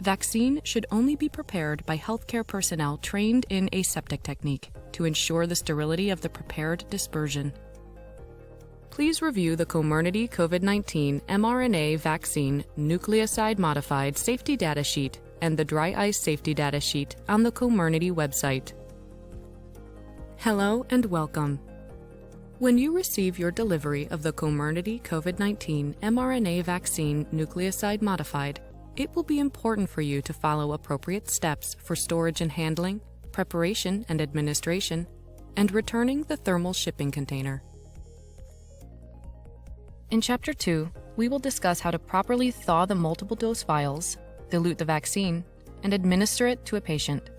Vaccine should only be prepared by healthcare personnel trained in aseptic technique to ensure the sterility of the prepared dispersion. Please review the COMIRNATY COVID-19 mRNA Vaccine Nucleoside Modified Safety Data Sheet and the Dry Ice Safety Data Sheet on the COMIRNATY website. Hello and welcome. When you receive your delivery of the COMIRNATY COVID-19 mRNA Vaccine Nucleoside Modified, it will be important for you to follow appropriate steps for storage and handling, preparation and administration, and returning the thermal shipping container. In Chapter 2, we will discuss how to properly thaw the multiple dose vials, dilute the vaccine, and administer it to a patient.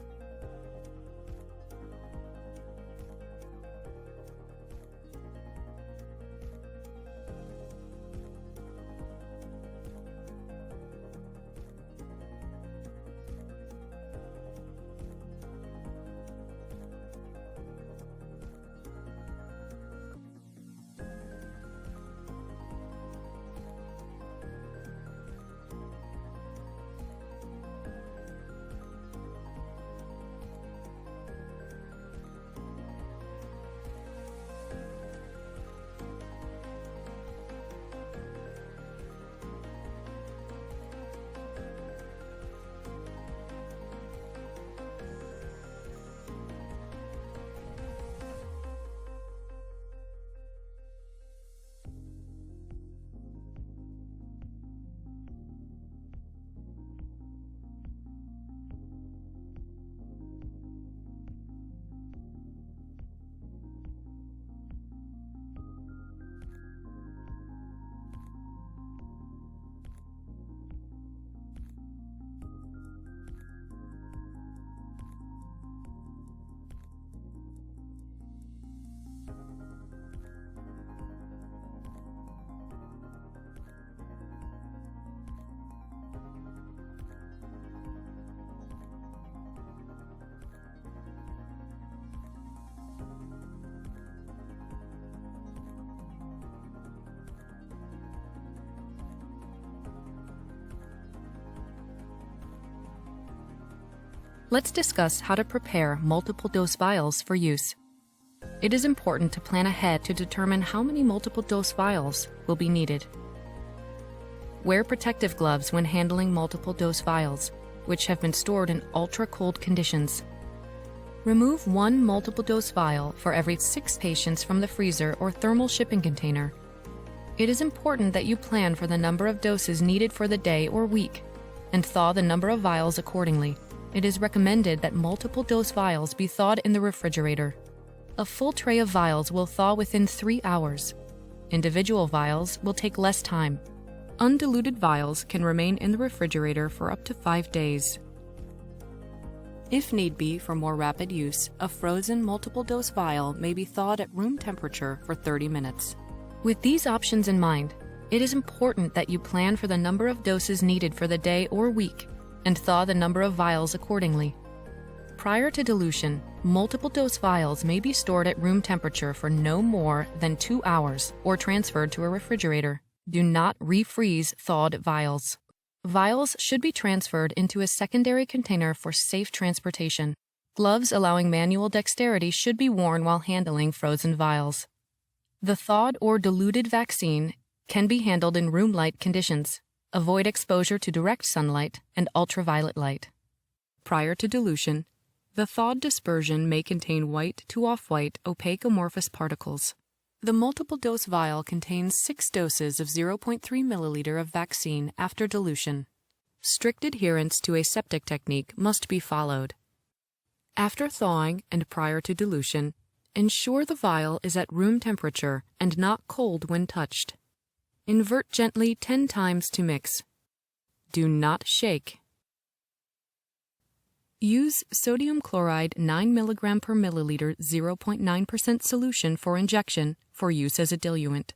Let's discuss how to prepare multiple dose vials for use. It is important to plan ahead to determine how many multiple dose vials will be needed. Wear protective gloves when handling multiple dose vials, which have been stored in ultra-cold conditions. Remove one multiple dose vial for every 6 patients from the freezer or thermal shipping container. It is important that you plan for the number of doses needed for the day or week, and thaw the number of vials accordingly. It is recommended that multiple dose vials be thawed in the refrigerator. A full tray of vials will thaw within 3 hours. Individual vials will take less time. Undiluted vials can remain in the refrigerator for up to 5 days. If need be for more rapid use, a frozen multiple dose vial may be thawed at room temperature for 30 minutes. With these options in mind, it is important that you plan for the number of doses needed for the day or week and thaw the number of vials accordingly. Prior to dilution, multiple dose vials may be stored at room temperature for no more than 2 hours or transferred to a refrigerator. Do not refreeze thawed vials. Vials should be transferred into a secondary container for safe transportation. Gloves allowing manual dexterity should be worn while handling frozen vials. The thawed or diluted vaccine can be handled in room light conditions. Avoid exposure to direct sunlight and ultraviolet light. Prior to dilution, the thawed dispersion may contain white to off-white opaque amorphous particles. The multiple dose vial contains 6 doses of 0.3 milliliter of vaccine after dilution. Strict adherence to aseptic technique must be followed. After thawing and prior to dilution, ensure the vial is at room temperature and not cold when touched. Invert gently 10 times to mix. Do not shake. Use sodium chloride 9 mg per milliliter 0.9% solution for injection for use as a diluent.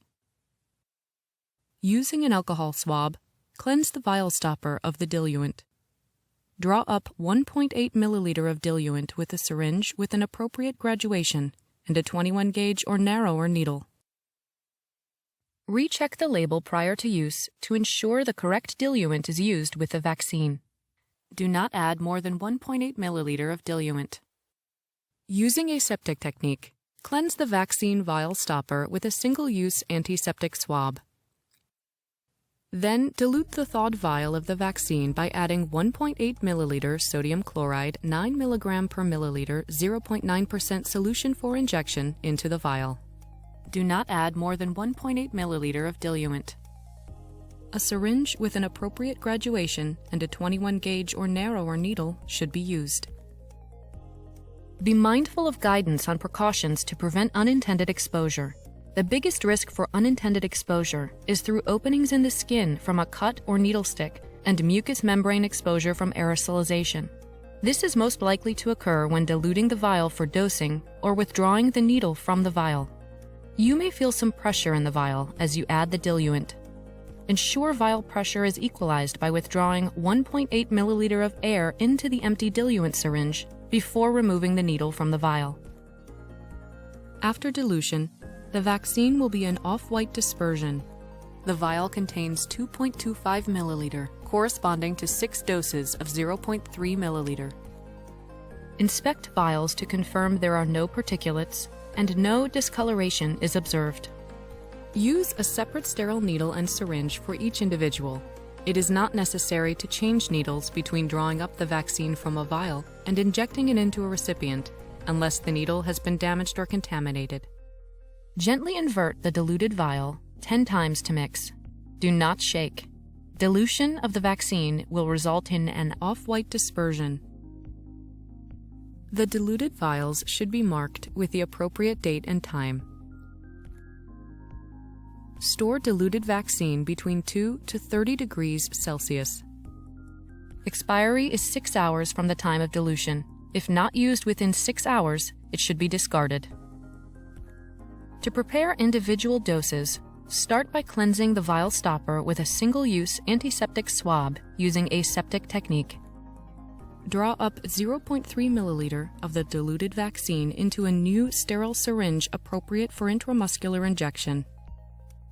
Using an alcohol swab, cleanse the vial stopper of the diluent. Draw up 1.8 milliliter of diluent with a syringe with an appropriate graduation and a 21 gauge or narrower needle. Recheck the label prior to use to ensure the correct diluent is used with the vaccine. Do not add more than 1.8 milliliter of diluent. Using aseptic technique, cleanse the vaccine vial stopper with a single-use antiseptic swab. Then dilute the thawed vial of the vaccine by adding 1.8 milliliter sodium chloride 9 mg per milliliter 0.9% solution for injection into the vial. Do not add more than 1.8 milliliter of diluent. A syringe with an appropriate graduation and a 21 gauge or narrower needle should be used. Be mindful of guidance on precautions to prevent unintended exposure. The biggest risk for unintended exposure is through openings in the skin from a cut or needle stick and mucous membrane exposure from aerosolization. This is most likely to occur when diluting the vial for dosing or withdrawing the needle from the vial. You may feel some pressure in the vial as you add the diluent. Ensure vial pressure is equalized by withdrawing 1.8 milliliter of air into the empty diluent syringe before removing the needle from the vial. After dilution, the vaccine will be an off-white dispersion. The vial contains 2.25 milliliter, corresponding to 6 doses of 0.3 milliliter. Inspect vials to confirm there are no particulates and no discoloration is observed. Use a separate sterile needle and syringe for each individual. It is not necessary to change needles between drawing up the vaccine from a vial and injecting it into a recipient, unless the needle has been damaged or contaminated. Gently invert the diluted vial 10 times to mix. Do not shake. Dilution of the vaccine will result in an off-white dispersion. The diluted vials should be marked with the appropriate date and time. Store diluted vaccine between 2 to 30 degrees Celsius. Expiry is 6 hours from the time of dilution. If not used within 6 hours, it should be discarded. To prepare individual doses, start by cleansing the vial stopper with a single-use antiseptic swab using aseptic technique. Draw up 0.3 milliliter of the diluted vaccine into a new sterile syringe appropriate for intramuscular injection.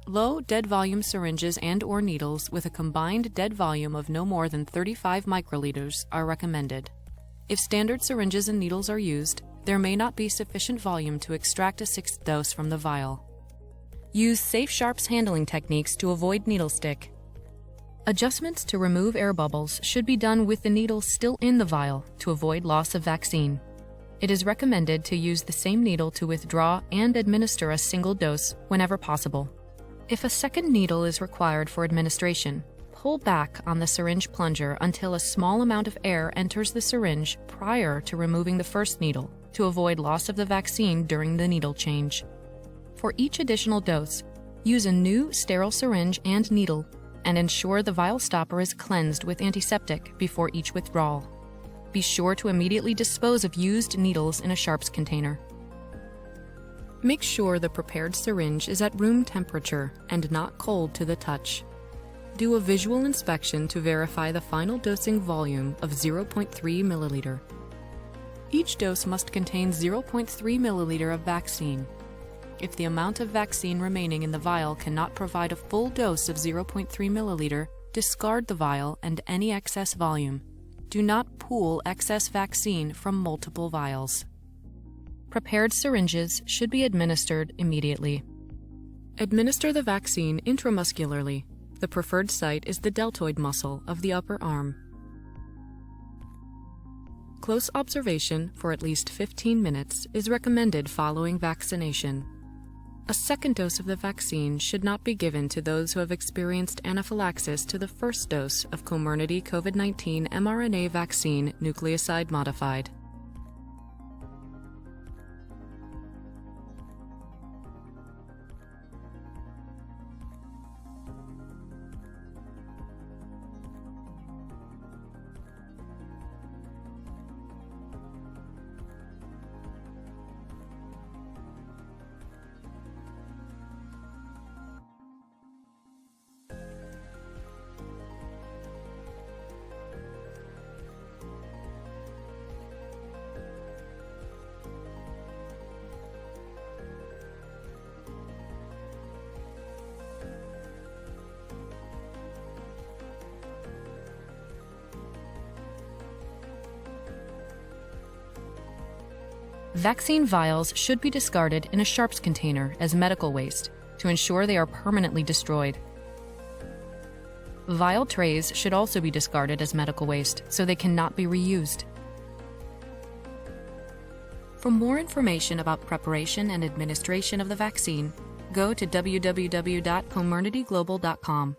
Low dead volume syringes and/or needles with a combined dead volume of no more than 35 microliters are recommended. If standard syringes and needles are used, there may not be sufficient volume to extract a 6th dose from the vial. Use safe sharps handling techniques to avoid needle stick. Adjustments to remove air bubbles should be done with the needle still in the vial to avoid loss of vaccine. It is recommended to use the same needle to withdraw and administer a single dose whenever possible. If a second needle is required for administration, pull back on the syringe plunger until a small amount of air enters the syringe prior to removing the first needle to avoid loss of the vaccine during the needle change. For each additional dose, use a new sterile syringe and needle and ensure the vial stopper is cleansed with antiseptic before each withdrawal. Be sure to immediately dispose of used needles in a sharps container. Make sure the prepared syringe is at room temperature and not cold to the touch. Do a visual inspection to verify the final dosing volume of 0.3 milliliter. Each dose must contain 0.3 milliliter of vaccine. If the amount of vaccine remaining in the vial cannot provide a full dose of 0.3 milliliter, discard the vial and any excess volume. Do not pool excess vaccine from multiple vials. Prepared syringes should be administered immediately. Administer the vaccine intramuscularly. The preferred site is the deltoid muscle of the upper arm. Close observation for at least 15 minutes is recommended following vaccination. A second dose of the vaccine should not be given to those who have experienced anaphylaxis to the first dose of COMIRNATY COVID-19 mRNA vaccine nucleoside modified. Vaccine vials should be discarded in a sharps container as medical waste to ensure they are permanently destroyed. Vial trays should also be discarded as medical waste so they cannot be reused. For more information about preparation and administration of the vaccine, go to www.comirnatyglobal.com.